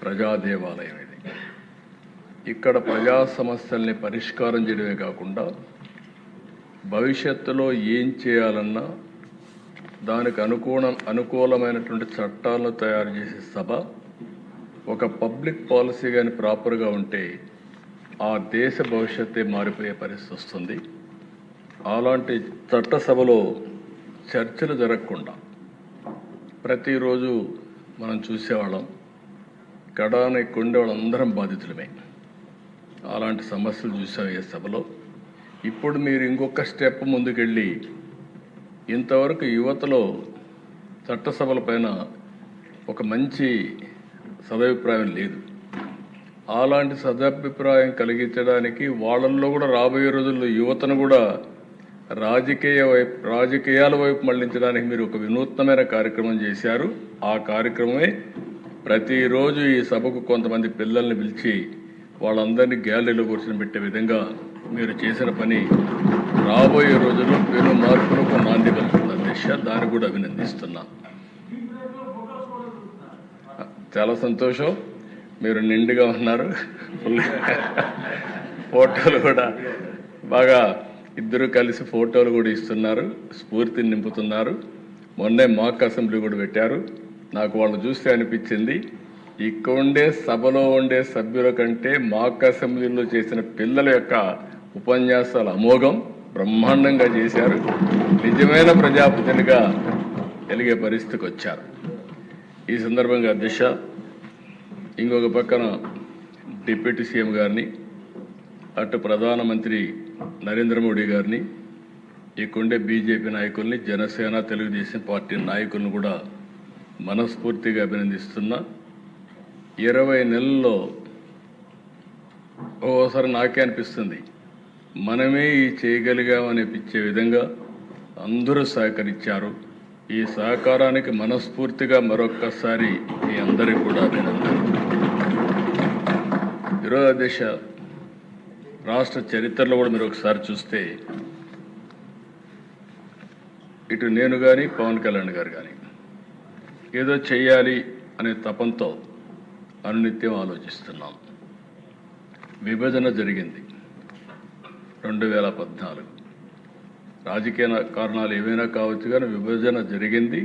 ప్రజా దేవాలయం ఇది. ఇక్కడ ప్రజా సమస్యల్ని పరిష్కారం చేయడమే కాకుండా భవిష్యత్తులో ఏం చేయాలన్నా దానికి అనుకూలమైనటువంటి చట్టాలను తయారు చేసే సభ. ఒక పబ్లిక్ పాలసీ కానీ ప్రాపర్గా ఉంటే ఆ దేశ భవిష్యత్తే మారిపోయే పరిస్థితి వస్తుంది. అలాంటి చట్టసభలో చర్చలు జరగకుండా ప్రతిరోజు మనం చూసేవాళ్ళం. కడానికి కొండే వాళ్ళందరం బాధితులమే. అలాంటి సమస్యలు చూసాం ఈ సభలో. ఇప్పుడు మీరు ఇంకొక స్టెప్ ముందుకెళ్ళి ఇంతవరకు యువతలో చట్టసభల పైన ఒక మంచి సదభిప్రాయం లేదు. అలాంటి సదభిప్రాయం కలిగించడానికి వాళ్ళల్లో కూడా రాబోయే రోజుల్లో యువతను కూడా రాజకీయాల వైపు మళ్లించడానికి మీరు ఒక వినూత్నమైన కార్యక్రమం చేశారు. ఆ కార్యక్రమమే ప్రతిరోజు ఈ సభకు కొంతమంది పిల్లల్ని పిలిచి వాళ్ళందరినీ గ్యాలరీలో కూర్చొని పెట్టే విధంగా మీరు చేసిన పని రాబోయే రోజుల్లో పెను మార్పులకు నాంది పలుకుతున్న దిశ. దాన్ని కూడా అభినందిస్తున్నా. చాలా సంతోషం. మీరు నిండుగా ఉన్నారు. ఫోటోలు కూడా బాగా ఇద్దరు కలిసి ఫోటోలు కూడా ఇస్తున్నారు, స్ఫూర్తిని నింపుతున్నారు. మొన్నే మాక్ అసెంబ్లీ కూడా పెట్టారు. నాకు వాళ్ళు చూస్తే అనిపించింది, ఇక్కడ ఉండే సభలో ఉండే సభ్యుల కంటే మాక్ అసెంబ్లీలో చేసిన పిల్లల యొక్క ఉపన్యాసాలు అమోఘం, బ్రహ్మాండంగా చేశారు. నిజమైన ప్రజాప్రతినిధిగా వెలిగే పరిస్థితికి వచ్చారు. ఈ సందర్భంగా దిశ ఇంకొక పక్కన డిప్యూటీ సీఎం గారిని, అటు ప్రధానమంత్రి నరేంద్ర మోడీ గారిని, ఇక్కడుండే బీజేపీ నాయకుల్ని, జనసేన తెలుగుదేశం పార్టీ నాయకులను కూడా మనస్ఫూర్తిగా అభినందిస్తున్నా. 20 నెలల్లో ఓసారి నాకే అనిపిస్తుంది మనమే ఈ చేయగలిగామనిపించే విధంగా అందరూ సహకరించారు. ఈ సహకారానికి మనస్ఫూర్తిగా మరొక్కసారి మీ అందరికీ కూడా అభినందనలు. ఈరోజు దేశ రాష్ట్ర చరిత్రలో కూడా మీరు ఒకసారి చూస్తే ఇటు నేను కానీ పవన్ కళ్యాణ్ గారు కానీ ఏదో చెయ్యాలి అనే తపంతో అనునిత్యం ఆలోచిస్తున్నాం. విభజన జరిగింది 2014. రాజకీయ కారణాలు ఏవైనా కావచ్చు కానీ విభజన జరిగింది.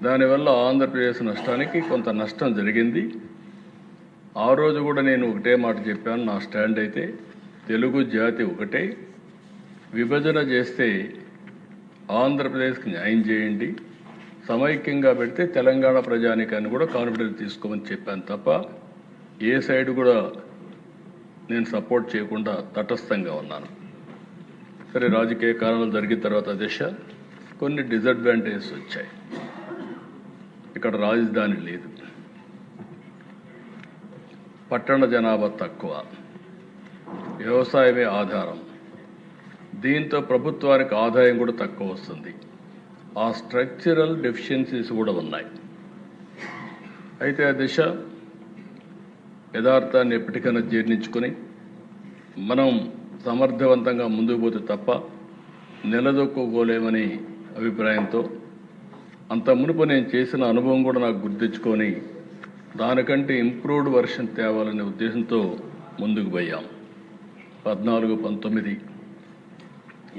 దానివల్ల ఆంధ్రప్రదేశ్ నష్టానికి కొంత నష్టం జరిగింది. ఆ రోజు కూడా నేను ఒకటే మాట చెప్పాను. నా స్టాండ్ అయితే తెలుగు జాతి ఒకటే, విభజన చేస్తే ఆంధ్రప్రదేశ్కి న్యాయం చేయండి, సమైక్యంగా పెడితే తెలంగాణ ప్రజానికాన్ని కూడా కాన్ఫిడెన్స్ తీసుకోమని చెప్పాను తప్ప ఏ సైడ్ కూడా నేను సపోర్ట్ చేయకుండా తటస్థంగా ఉన్నాను. సరే, రాజకీయ కారణాలు జరిగిన తర్వాత దిశ కొన్ని డిసడ్వాంటేజెస్ వచ్చాయి. ఇక్కడ రాజధాని లేదు, పట్టణ జనాభా తక్కువ, వ్యవసాయమే ఆధారం. దీంతో ప్రభుత్వానికి ఆదాయం కూడా తక్కువ వస్తుంది. ఆ స్ట్రక్చరల్ డెఫిషియన్సీస్ కూడా ఉన్నాయి. అయితే ఆ దిశ యథార్థాన్ని ఎప్పటికైనా జీర్ణించుకొని మనం సమర్థవంతంగా ముందుకు పోతే తప్ప నిలదొక్కుకోలేమని అభిప్రాయంతో అంత మునుపు నేను చేసిన అనుభవం కూడా నాకు గుర్తించుకొని దానికంటే ఇంప్రూవ్డ్ వర్షన్ తేవాలనే ఉద్దేశంతో ముందుకు పోయాం. 14-19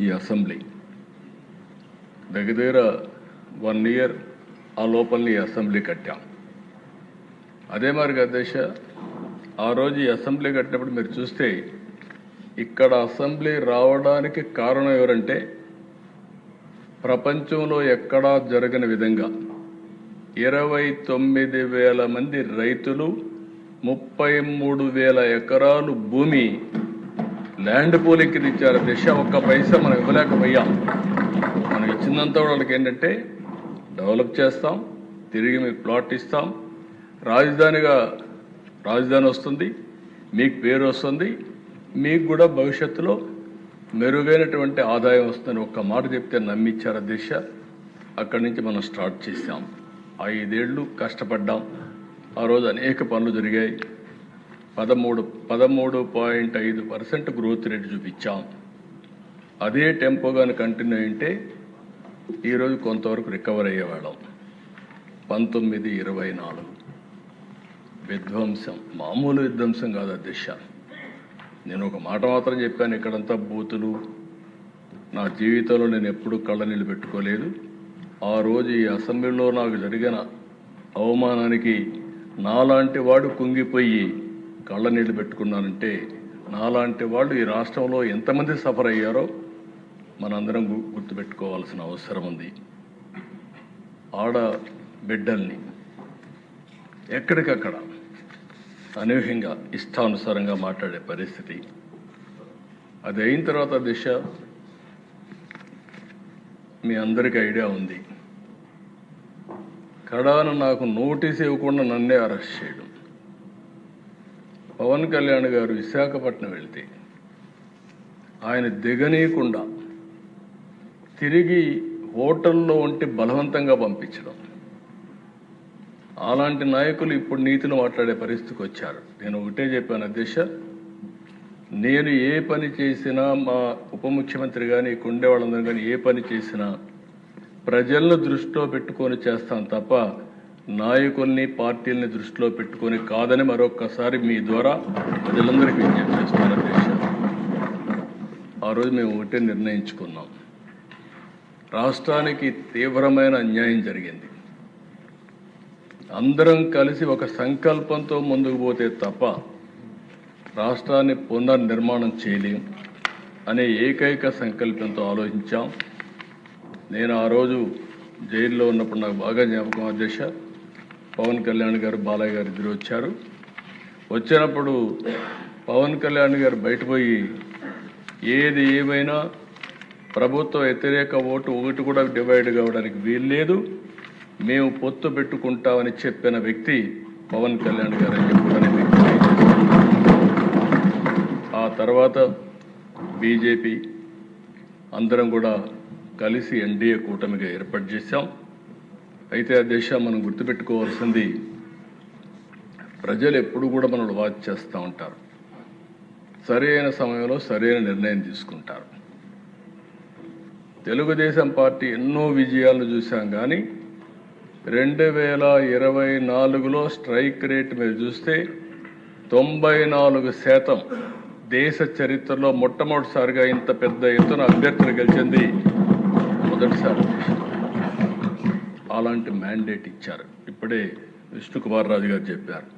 ఈ అసెంబ్లీ దగ్గర 1 ఇయర్ ఆ లోపలని అసెంబ్లీ కట్టాం. అదే మరి అధ్యక్ష, ఆ రోజు ఈ అసెంబ్లీ కట్టినప్పుడు మీరు చూస్తే ఇక్కడ అసెంబ్లీ రావడానికి కారణం ఎవరంటే ప్రపంచంలో ఎక్కడా జరగని విధంగా 29,000 మంది రైతులు 33,000 ఎకరాలు భూమి ల్యాండ్ పూలింగ్కి ఇచ్చారు. దిశ ఒక్క పైసా మనం ఇవ్వలేకపోయాం. మనం ఇచ్చిందంతా వాళ్ళకి ఏంటంటే డెవలప్ చేస్తాం, తిరిగి మీకు ప్లాట్ ఇస్తాం, రాజధాని వస్తుంది, మీకు పేరు వస్తుంది, మీకు కూడా భవిష్యత్తులో మెరుగైనటువంటి ఆదాయం వస్తుందని ఒక్క మాట చెప్తే నమ్మిచ్చారు దిశ. అక్కడి నుంచి మనం స్టార్ట్ చేసాం. 5 ఏళ్ళు కష్టపడ్డాం. ఆ రోజు అనేక పనులు జరిగాయి. 13.5% గ్రోత్ రేట్ చూపించాం. అదే టెంపోగాని కంటిన్యూ అయింటే ఈరోజు కొంతవరకు రికవర్ అయ్యేవాళ్ళం. 19-24 విధ్వంసం మామూలు విధ్వంసం కాదు అధ్యక్ష. నేను ఒక మాట మాత్రం చెప్పాను, ఇక్కడంతా బూతులు. నా జీవితంలో నేను ఎప్పుడూ కళ్ళనీళ్ళు పెట్టుకోలేదు. ఆ రోజు ఈ అసెంబ్లీలో నాకు జరిగిన అవమానానికి నాలాంటి వాడు కుంగిపోయి కళ్ళనీళ్ళు పెట్టుకున్నానంటే, నాలాంటి వాళ్ళు ఈ రాష్ట్రంలో ఎంతమంది సఫర్ అయ్యారో మనందరం గుర్తుపెట్టుకోవాల్సిన అవసరం ఉంది. ఆడ బిడ్డల్ని ఎక్కడికక్కడ అనూహ్యంగా ఇష్టానుసారంగా మాట్లాడే పరిస్థితి. అది అయిన తర్వాత దిశ మీ అందరికీ ఐడియా ఉంది. కడాన నాకు నోటీస్ ఇవ్వకుండా నన్నే అరెస్ట్ చేయడం. పవన్ కళ్యాణ్ గారు విశాఖపట్నం వెళ్తే ఆయన దిగనీయకుండా తిరిగి హోటల్లో ఉంటే బలవంతంగా పంపించడం. అలాంటి నాయకులు ఇప్పుడు నీతిని మాట్లాడే పరిస్థితికి వచ్చారు. నేను ఒకటే చెప్పాను అధ్యక్ష, నేను ఏ పని చేసినా, మా ఉప ముఖ్యమంత్రి కానీ కొండే వాళ్ళందరూ కానీ ఏ పని చేసినా ప్రజలను దృష్టిలో పెట్టుకొని చేస్తాను తప్ప నాయకుల్ని పార్టీల్ని దృష్టిలో పెట్టుకొని కాదని మరొక్కసారి మీ ద్వారా ప్రజలందరికీ విజ్ఞప్తి చేస్తాను అధ్యక్ష. ఆ రోజు మేము ఒకటే నిర్ణయించుకున్నాం, రాష్ట్రానికి తీవ్రమైన అన్యాయం జరిగింది. అందరం కలిసి ఒక సంకల్పంతో ముందుకు పోతే తప్ప రాష్ట్రాన్ని పునర్నిర్మాణం చేయలేం అనే ఏకైక సంకల్పంతో ఆలోచించాం. నేను ఆ రోజు జైల్లో ఉన్నప్పుడు నాకు బాగా జ్ఞాపకం అధ్యక్ష, పవన్ కళ్యాణ్ గారు బాలయ్య గారు ఇద్దరు వచ్చారు. వచ్చినప్పుడు పవన్ కళ్యాణ్ గారు బయటపోయి ఏది ఏమైనా ప్రభుత్వ వ్యతిరేక ఓటు ఒకటి కూడా డివైడ్ కావడానికి వీల్లేదు, మేము పొత్తు పెట్టుకుంటామని చెప్పిన వ్యక్తి పవన్ కళ్యాణ్ గారు అని చెప్పిన వ్యక్తి. ఆ తర్వాత బీజేపీ అందరం కూడా కలిసి ఎన్డీఏ కూటమిగా ఏర్పాటు చేశాం. అయితే ఆ దేశం మనం గుర్తుపెట్టుకోవాల్సింది, ప్రజలు ఎప్పుడు కూడా మనల్ని వాచ్ చేస్తూ ఉంటారు, సరైన సమయంలో సరైన నిర్ణయం తీసుకుంటారు. తెలుగుదేశం పార్టీ ఎన్నో విజయాలను చూసాం, కానీ 2024లో స్ట్రైక్ రేట్ మీరు చూస్తే 94% దేశ చరిత్రలో మొట్టమొదటిసారిగా ఇంత పెద్ద ఎత్తున అభ్యర్థులు గెలిచింది మొదటిసారి. అలాంటి మ్యాండేట్ ఇచ్చారు. ఇప్పుడే విష్ణుకుమార్ రాజు గారు చెప్పారు,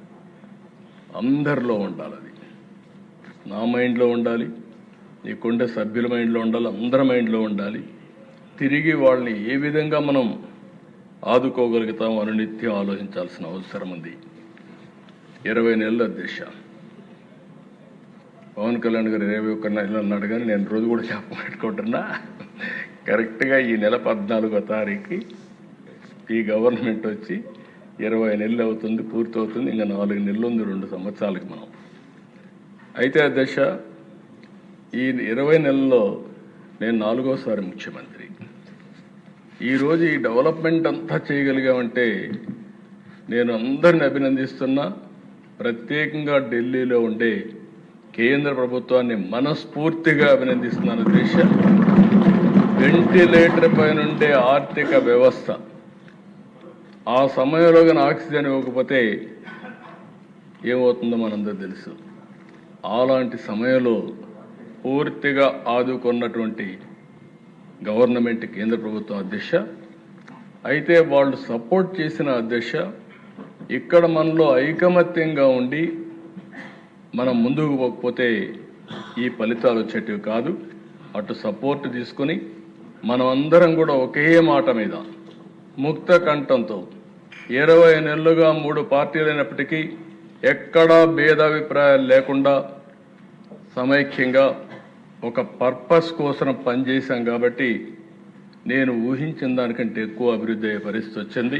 అందరిలో ఉండాలి, అది నా మైండ్లో ఉండాలి, నీకుండే సభ్యుల మైండ్లో ఉండాలి, అందరి మైండ్లో ఉండాలి. తిరిగి వాళ్ళని ఏ విధంగా మనం ఆదుకోగలుగుతాం అని నిత్యం ఆలోచించాల్సిన అవసరం ఉంది. 20 నెలల అధ్యక్ష, పవన్ కళ్యాణ్ గారు 21 నెలలు అన్నాడు, కానీ నేను రోజు కూడా జ్ఞాపకం పెట్టుకుంటున్నా. కరెక్ట్గా ఈ నెల 14వ తారీఖుకి ఈ గవర్నమెంట్ వచ్చి 20 నెలలు అవుతుంది, పూర్తి అవుతుంది. ఇంకా 4 నెలలు ఉంది 2 సంవత్సరాలకి మనం. అయితే అధ్యక్ష, ఈ 20 నెలల్లో నేను 4వసారి ముఖ్యమంత్రి. ఈరోజు ఈ డెవలప్మెంట్ అంతా చేయగలిగామంటే నేను అందరిని అభినందిస్తున్నా. ప్రత్యేకంగా ఢిల్లీలో ఉండే కేంద్ర ప్రభుత్వాన్ని మనస్ఫూర్తిగా అభినందిస్తున్నాను అధ్యక్ష. వెంటిలేటర్ పైన ఉండే ఆర్థిక వ్యవస్థ ఆ సమయంలో కానీ ఆక్సిజన్ ఇవ్వకపోతే ఏమవుతుందో మనందరూ తెలుసు. అలాంటి సమయంలో పూర్తిగా ఆదుకున్నటువంటి గవర్నమెంట్ కేంద్ర ప్రభుత్వం అధ్యక్ష. అయితే వాళ్ళు సపోర్ట్ చేసిన అధ్యక్ష, ఇక్కడ మనలో ఐకమత్యంగా ఉండి మనం ముందుకు పోకపోతే ఈ ఫలితాలు వచ్చేటివి కాదు. అటు సపోర్ట్ తీసుకొని మనం అందరం కూడా ఒకే మాట మీద ముక్త కంఠంతో 20 నెలలుగా 3 పార్టీలైనప్పటికీ ఎక్కడా భేదాభిప్రాయాలు లేకుండా సమైక్యంగా ఒక పర్పస్ కోసం పనిచేశాం. కాబట్టి నేను ఊహించిన దానికంటే ఎక్కువ అభివృద్ధి అయ్యే పరిస్థితి వచ్చింది.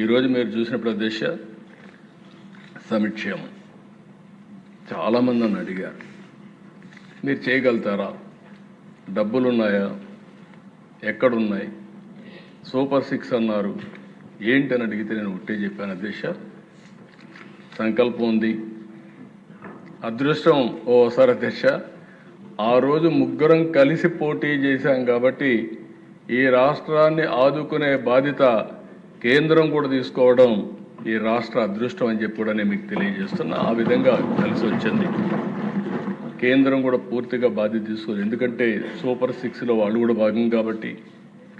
ఈరోజు మీరు చూసిన ప్రదేశ సమిక్షేమం చాలామంది నన్ను అడిగారు, మీరు చేయగలుగుతారా, డబ్బులున్నాయా, ఎక్కడున్నాయి, సూపర్ 6 అన్నారు ఏంటని అడిగితే నేను ఒకటే చెప్పాను అధ్యక్ష, సంకల్పం ఉంది, అదృష్టం ఓసారి అధ్యక్ష. ఆ రోజు ముగ్గురం కలిసి పోటీ చేశాం కాబట్టి ఈ రాష్ట్రాన్ని ఆదుకునే బాధ్యత కేంద్రం కూడా తీసుకోవడం ఈ రాష్ట్ర అదృష్టం అని చెప్పి కూడా నేను మీకు తెలియజేస్తున్నా. ఆ విధంగా కలిసి వచ్చింది. కేంద్రం కూడా పూర్తిగా బాధ్యత తీసుకోవాలి. ఎందుకంటే సూపర్ 6లో వాళ్ళు కూడా భాగం కాబట్టి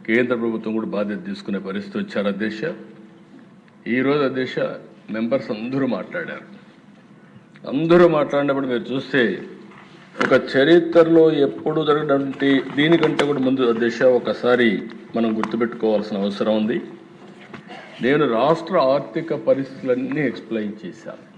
కేంద్ర ప్రభుత్వం కూడా బాధ్యత తీసుకునే పరిస్థితి వచ్చారు. అధ్యక్ష, ఈరోజు అధ్యక్ష మెంబర్స్ అందరూ మాట్లాడారు. అందరూ మాట్లాడినప్పుడు మీరు చూస్తే ఒక చరిత్రలో ఎప్పుడు జరగడానికి దీనికంటే కూడా ముందు అధ్యక్ష ఒకసారి మనం గుర్తుపెట్టుకోవాల్సిన అవసరం ఉంది. నేను రాష్ట్ర ఆర్థిక పరిస్థితులన్నీ ఎక్స్ప్లెయిన్ చేశాను.